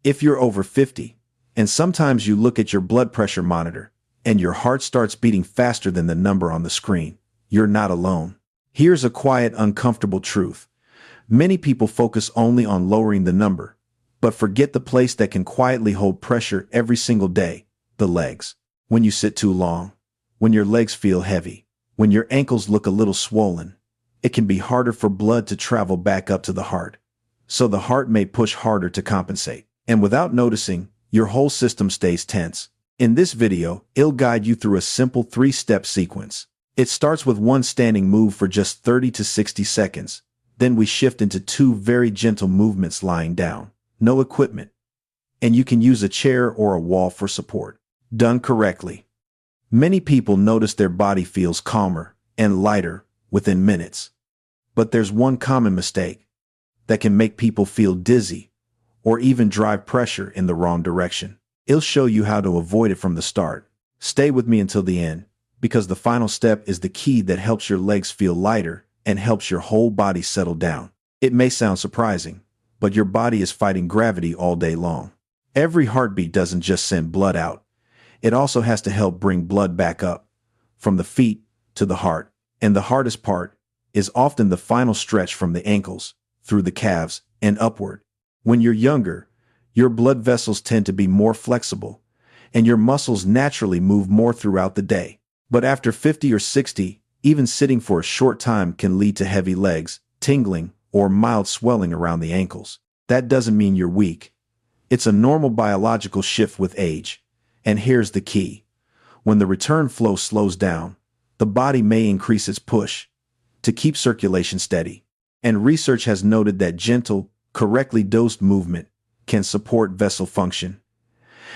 If you're over 50, and sometimes you look at your blood pressure monitor, and your heart starts beating faster than the number on the screen, you're not alone. Here's a quiet, uncomfortable truth. Many people focus only on lowering the number, but forget the place that can quietly hold pressure every single day: the legs. When you sit too long, when your legs feel heavy, when your ankles look a little swollen, it can be harder for blood to travel back up to the heart. So the heart may push harder to compensate. And without noticing, your whole system stays tense. In this video, I'll guide you through a simple 3-step sequence. It starts with one standing move for just 30 to 60 seconds. Then we shift into 2 very gentle movements lying down. No equipment. And you can use a chair or a wall for support. Done correctly, many people notice their body feels calmer and lighter within minutes. But there's one common mistake that can make people feel dizzy or even drive pressure in the wrong direction. I'll show you how to avoid it from the start. Stay with me until the end, because the final step is the key that helps your legs feel lighter and helps your whole body settle down. It may sound surprising, but your body is fighting gravity all day long. Every heartbeat doesn't just send blood out. It also has to help bring blood back up, from the feet to the heart. And the hardest part is often the final stretch from the ankles, through the calves, and upward. When you're younger, your blood vessels tend to be more flexible, and your muscles naturally move more throughout the day. But after 50 or 60, even sitting for a short time can lead to heavy legs, tingling, or mild swelling around the ankles. That doesn't mean you're weak. It's a normal biological shift with age. And here's the key. When the return flow slows down, the body may increase its push to keep circulation steady. And research has noted that gentle, correctly dosed movement can support vessel function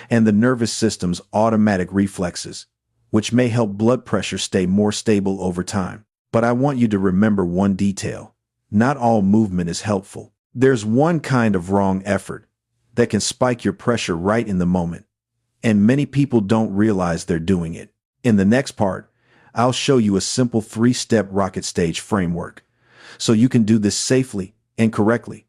and the nervous system's automatic reflexes, which may help blood pressure stay more stable over time. But I want you to remember one detail. Not all movement is helpful. There's one kind of wrong effort that can spike your pressure right in the moment, and many people don't realize they're doing it. In the next part, I'll show you a simple 3-step rocket stage framework, so you can do this safely and correctly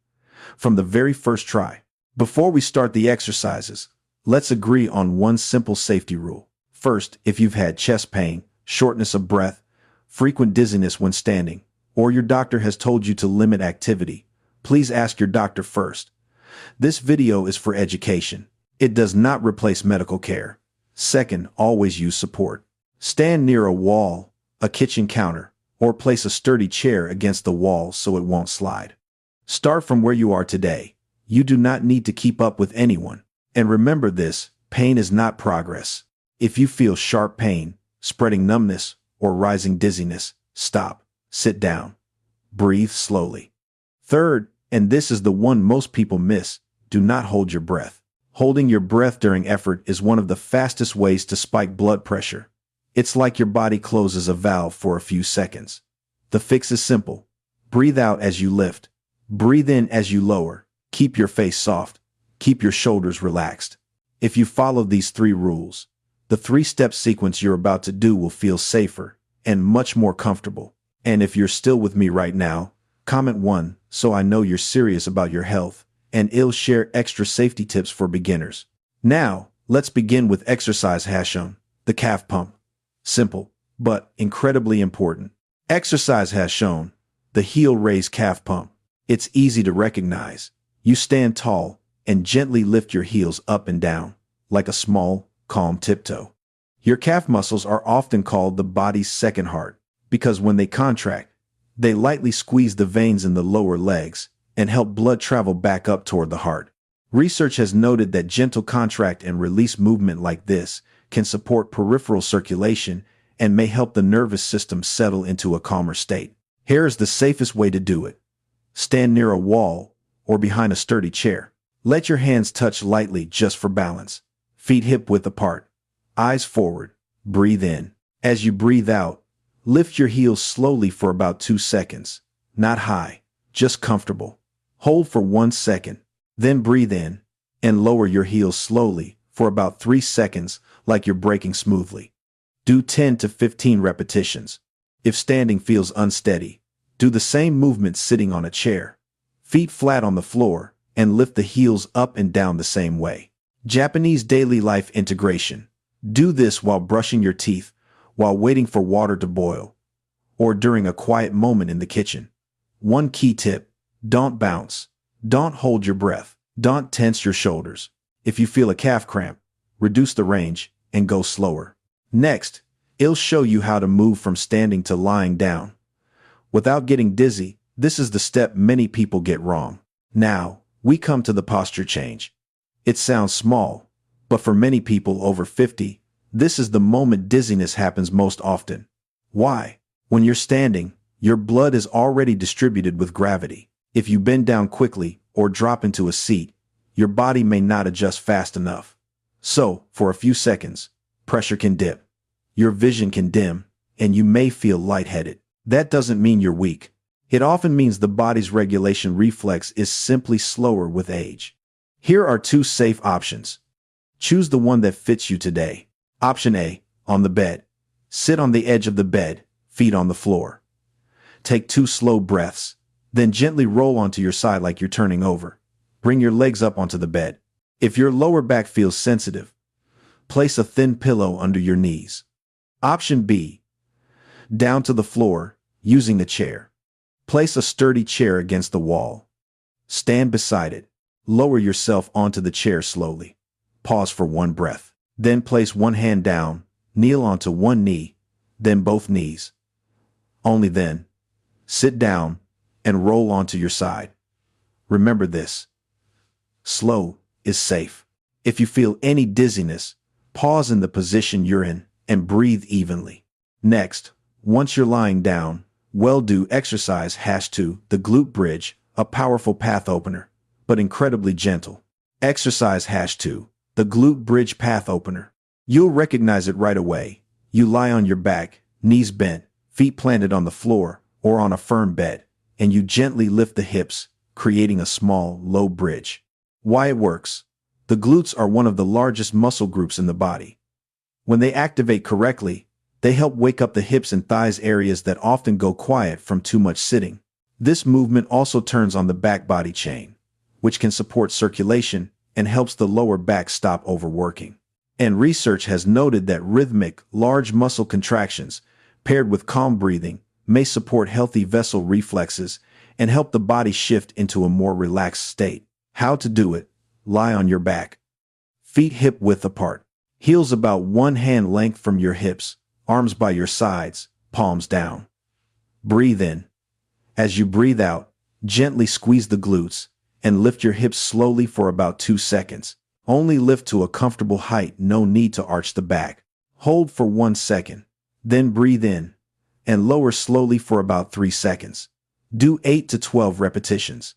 from the very first try. Before we start the exercises, let's agree on one simple safety rule. First, if you've had chest pain, shortness of breath, frequent dizziness when standing, or your doctor has told you to limit activity, please ask your doctor first. This video is for education. It does not replace medical care. Second, always use support. Stand near a wall, a kitchen counter, or place a sturdy chair against the wall so it won't slide. Start from where you are today. You do not need to keep up with anyone. And remember this, pain is not progress. If you feel sharp pain, spreading numbness, or rising dizziness, stop, sit down, breathe slowly. Third, and this is the one most people miss, do not hold your breath. Holding your breath during effort is one of the fastest ways to spike blood pressure. It's like your body closes a valve for a few seconds. The fix is simple. Breathe out as you lift. Breathe in as you lower. Keep your face soft. Keep your shoulders relaxed. If you follow these 3 rules, the 3-step sequence you're about to do will feel safer and much more comfortable. And if you're still with me right now, comment 1 so I know you're serious about your health, and I'll share extra safety tips for beginners. Now, let's begin with exercise #1, the calf pump. Simple, but incredibly important. Exercise #1, the heel raise calf pump. It's easy to recognize. You stand tall and gently lift your heels up and down, like a small, calm tiptoe. Your calf muscles are often called the body's second heart, because when they contract, they lightly squeeze the veins in the lower legs and help blood travel back up toward the heart. Research has noted that gentle contract and release movement like this can support peripheral circulation and may help the nervous system settle into a calmer state. Here is the safest way to do it. Stand near a wall or behind a sturdy chair. Let your hands touch lightly just for balance. Feet hip-width apart. Eyes forward. Breathe in. As you breathe out, lift your heels slowly for about 2 seconds. Not high, just comfortable. Hold for 1 second. Then breathe in and lower your heels slowly for about 3 seconds, like you're braking smoothly. Do 10 to 15 repetitions. If standing feels unsteady, do the same movement sitting on a chair. Feet flat on the floor and lift the heels up and down the same way. Japanese daily life integration. Do this while brushing your teeth, while waiting for water to boil, or during a quiet moment in the kitchen. One key tip: don't bounce. Don't hold your breath. Don't tense your shoulders. If you feel a calf cramp, reduce the range and go slower. Next, it'll show you how to move from standing to lying down. Without getting dizzy, this is the step many people get wrong. Now, we come to the posture change. It sounds small, but for many people over 50, this is the moment dizziness happens most often. Why? When you're standing, your blood is already distributed with gravity. If you bend down quickly or drop into a seat, your body may not adjust fast enough. So, for a few seconds, pressure can dip, your vision can dim, and you may feel lightheaded. That doesn't mean you're weak. It often means the body's regulation reflex is simply slower with age. Here are 2 safe options. Choose the one that fits you today. Option A, on the bed. Sit on the edge of the bed, feet on the floor. Take 2 slow breaths, then gently roll onto your side like you're turning over. Bring your legs up onto the bed. If your lower back feels sensitive, place a thin pillow under your knees. Option B, down to the floor, using a chair. Place a sturdy chair against the wall. Stand beside it. Lower yourself onto the chair slowly. Pause for 1 breath. Then place 1 hand down, kneel onto 1 knee, then both knees. Only then, sit down and roll onto your side. Remember this: slow is safe. If you feel any dizziness, pause in the position you're in and breathe evenly. Next, once you're lying down, do exercise #2, the glute bridge, a powerful path opener, but incredibly gentle. Exercise #2, the glute bridge path opener. You'll recognize it right away. You lie on your back, knees bent, feet planted on the floor or on a firm bed, and you gently lift the hips, creating a small, low bridge. Why it works? The glutes are one of the largest muscle groups in the body. When they activate correctly, they help wake up the hips and thighs, areas that often go quiet from too much sitting. This movement also turns on the back body chain, which can support circulation and helps the lower back stop overworking. And research has noted that rhythmic, large muscle contractions, paired with calm breathing, may support healthy vessel reflexes and help the body shift into a more relaxed state. How to do it? Lie on your back. Feet hip width apart. Heels about 1 hand length from your hips, arms by your sides, palms down. Breathe in. As you breathe out, gently squeeze the glutes and lift your hips slowly for about 2 seconds. Only lift to a comfortable height, no need to arch the back. Hold for 1 second, then breathe in and lower slowly for about 3 seconds. Do 8 to 12 repetitions.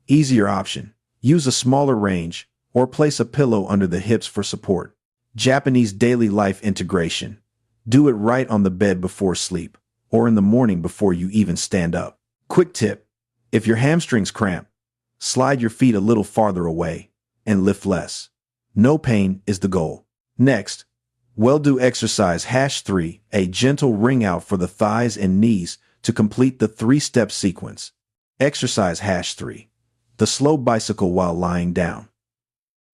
Easier option: use a smaller range or place a pillow under the hips for support. Japanese daily life integration. Do it right on the bed before sleep or in the morning before you even stand up. Quick tip: if your hamstrings cramp, slide your feet a little farther away and lift less. No pain is the goal. Next, do exercise #3, a gentle ring out for the thighs and knees to complete the 3-step sequence. Exercise #3, the slow bicycle while lying down.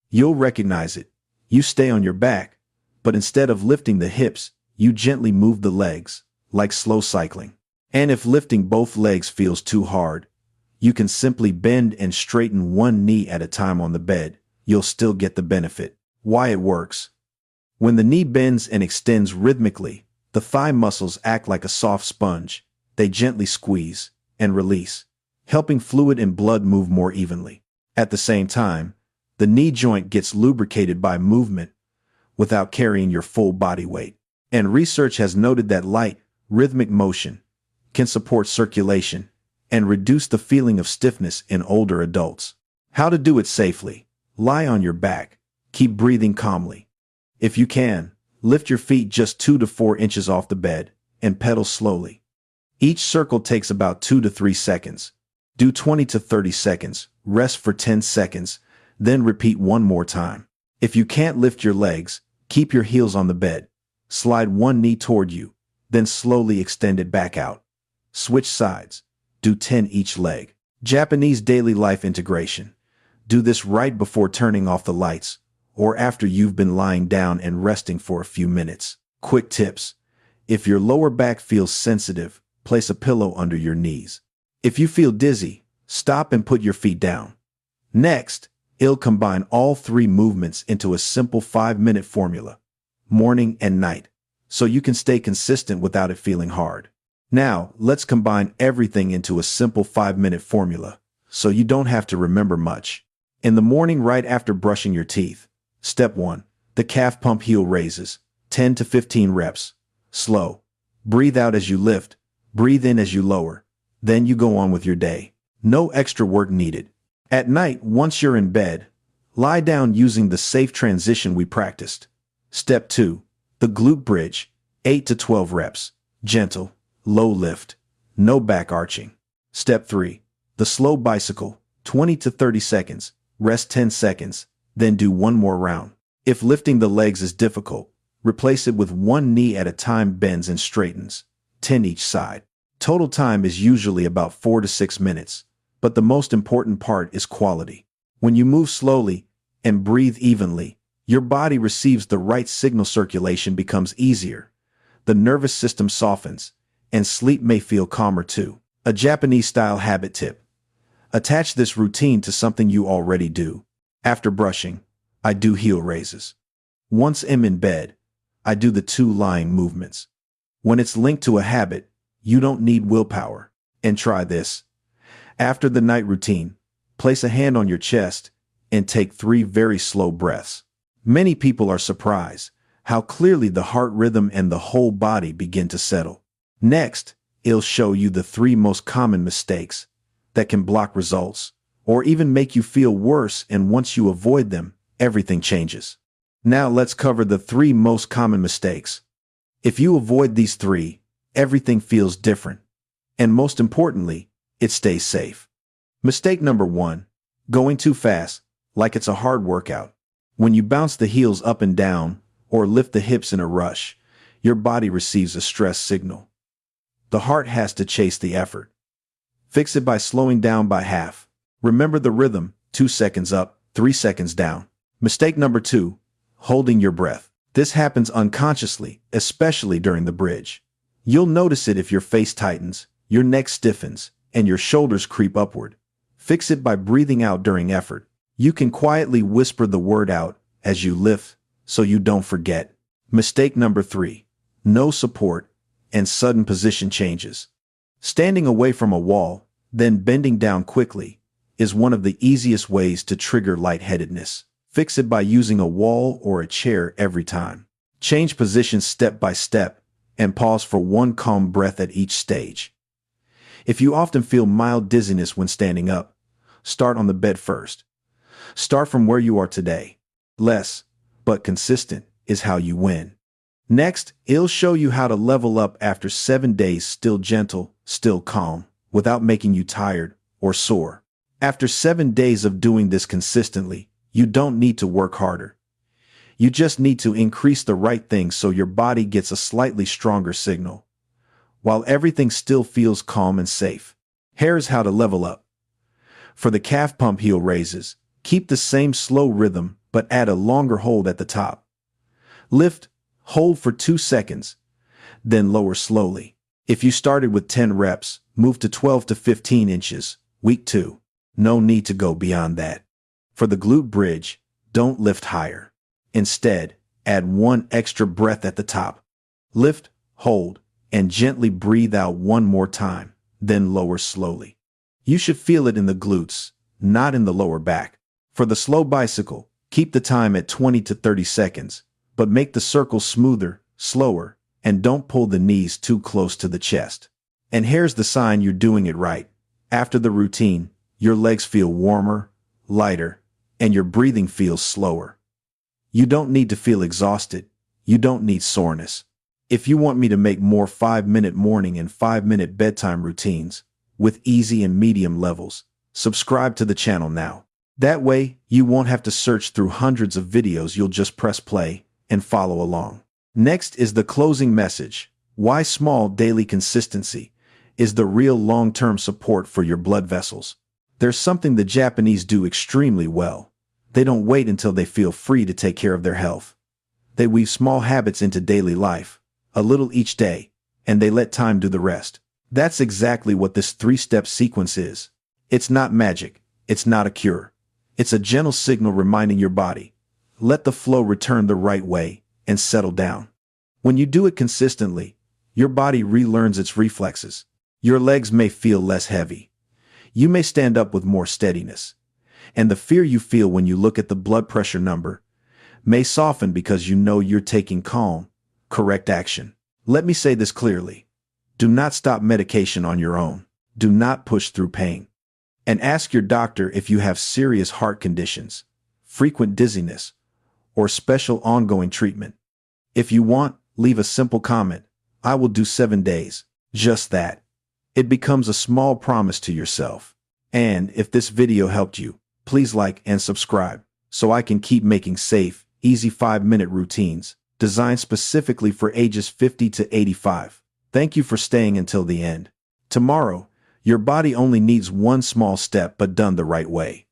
You'll recognize it. You stay on your back, but instead of lifting the hips, you gently move the legs, like slow cycling. And if lifting both legs feels too hard, you can simply bend and straighten 1 knee at a time on the bed. You'll still get the benefit. Why it works? When the knee bends and extends rhythmically, the thigh muscles act like a soft sponge. They gently squeeze and release, helping fluid and blood move more evenly. At the same time, the knee joint gets lubricated by movement without carrying your full body weight. And research has noted that light, rhythmic motion can support circulation and reduce the feeling of stiffness in older adults. How to do it safely? Lie on your back. Keep breathing calmly. If you can, lift your feet just 2 to 4 inches off the bed and pedal slowly. Each circle takes about 2 to 3 seconds. Do 20 to 30 seconds, rest for 10 seconds, then repeat 1 more time. If you can't lift your legs, keep your heels on the bed. Slide 1 knee toward you, then slowly extend it back out. Switch sides. Do 10 each leg. Japanese daily life integration. Do this right before turning off the lights, or after you've been lying down and resting for a few minutes. Quick tips. If your lower back feels sensitive, place a pillow under your knees. If you feel dizzy, stop and put your feet down. Next, you'll combine all three movements into a simple 5-minute formula, morning and night, so you can stay consistent without it feeling hard. Now, let's combine everything into a simple 5-minute formula, so you don't have to remember much. In the morning right after brushing your teeth, Step 1. The calf pump heel raises, 10 to 15 reps. Slow. Breathe out as you lift, breathe in as you lower. Then you go on with your day. No extra work needed. At night, once you're in bed, lie down using the safe transition we practiced. Step 2. The glute bridge, 8 to 12 reps. Gentle, low lift, no back arching. Step 3. The slow bicycle, 20 to 30 seconds. Rest 10 seconds, then do one more round. If lifting the legs is difficult, replace it with one knee at a time, bends and straightens, 10 each side. Total time is usually about 4 to 6 minutes, but the most important part is quality. When you move slowly and breathe evenly, your body receives the right signal, circulation becomes easier, the nervous system softens, and sleep may feel calmer too. A Japanese-style habit tip. Attach this routine to something you already do. After brushing, I do heel raises. Once I'm in bed, I do the 2 lying movements. When it's linked to a habit, you don't need willpower. And try this. After the night routine, place a hand on your chest and take 3 very slow breaths. Many people are surprised how clearly the heart rhythm and the whole body begin to settle. Next, it'll show you the 3 most common mistakes that can block results or even make you feel worse, and once you avoid them, everything changes. Now let's cover the 3 most common mistakes. If you avoid these 3, everything feels different. And most importantly, it stays safe. Mistake number 1. Going too fast, like it's a hard workout. When you bounce the heels up and down or lift the hips in a rush, your body receives a stress signal. The heart has to chase the effort. Fix it by slowing down by half. Remember the rhythm, 2 seconds up, 3 seconds down. Mistake number 2, holding your breath. This happens unconsciously, especially during the bridge. You'll notice it if your face tightens, your neck stiffens, and your shoulders creep upward. Fix it by breathing out during effort. You can quietly whisper the word out as you lift, so you don't forget. Mistake number 3, no support and sudden position changes. Standing away from a wall, then bending down quickly, is one of the easiest ways to trigger lightheadedness. Fix it by using a wall or a chair every time. Change positions step by step and pause for one calm breath at each stage. If you often feel mild dizziness when standing up, start on the bed first. Start from where you are today. Less, but consistent, is how you win. Next, it'll show you how to level up after 7 days, still gentle, still calm, without making you tired or sore. After 7 days of doing this consistently, you don't need to work harder. You just need to increase the right things so your body gets a slightly stronger signal, while everything still feels calm and safe. Here's how to level up. For the calf pump heel raises, keep the same slow rhythm but add a longer hold at the top. Lift, hold for 2 seconds, then lower slowly. If you started with 10 reps, move to 12 to 15 inches, week 2. No need to go beyond that. For the glute bridge, don't lift higher. Instead, add 1 extra breath at the top. Lift, hold, and gently breathe out 1 more time, then lower slowly. You should feel it in the glutes, not in the lower back. For the slow bicycle, keep the time at 20 to 30 seconds, but make the circle smoother, slower, and don't pull the knees too close to the chest. And here's the sign you're doing it right. After the routine, your legs feel warmer, lighter, and your breathing feels slower. You don't need to feel exhausted. You don't need soreness. If you want me to make more 5-minute morning and 5-minute bedtime routines with easy and medium levels, subscribe to the channel now. That way, you won't have to search through hundreds of videos. You'll just press play and follow along. Next is the closing message. Why small daily consistency is the real long-term support for your blood vessels. There's something the Japanese do extremely well. They don't wait until they feel free to take care of their health. They weave small habits into daily life, a little each day, and they let time do the rest. That's exactly what this 3-step sequence is. It's not magic. It's not a cure. It's a gentle signal reminding your body, let the flow return the right way and settle down. When you do it consistently, your body relearns its reflexes. Your legs may feel less heavy. You may stand up with more steadiness. And the fear you feel when you look at the blood pressure number may soften because you know you're taking calm, correct action. Let me say this clearly. Do not stop medication on your own. Do not push through pain. And ask your doctor if you have serious heart conditions, frequent dizziness, or special ongoing treatment. If you want, leave a simple comment. I will do 7 days. Just that. It becomes a small promise to yourself. And if this video helped you, please like and subscribe so I can keep making safe, easy 5-minute routines designed specifically for ages 50 to 85. Thank you for staying until the end. Tomorrow, your body only needs one small step but done the right way.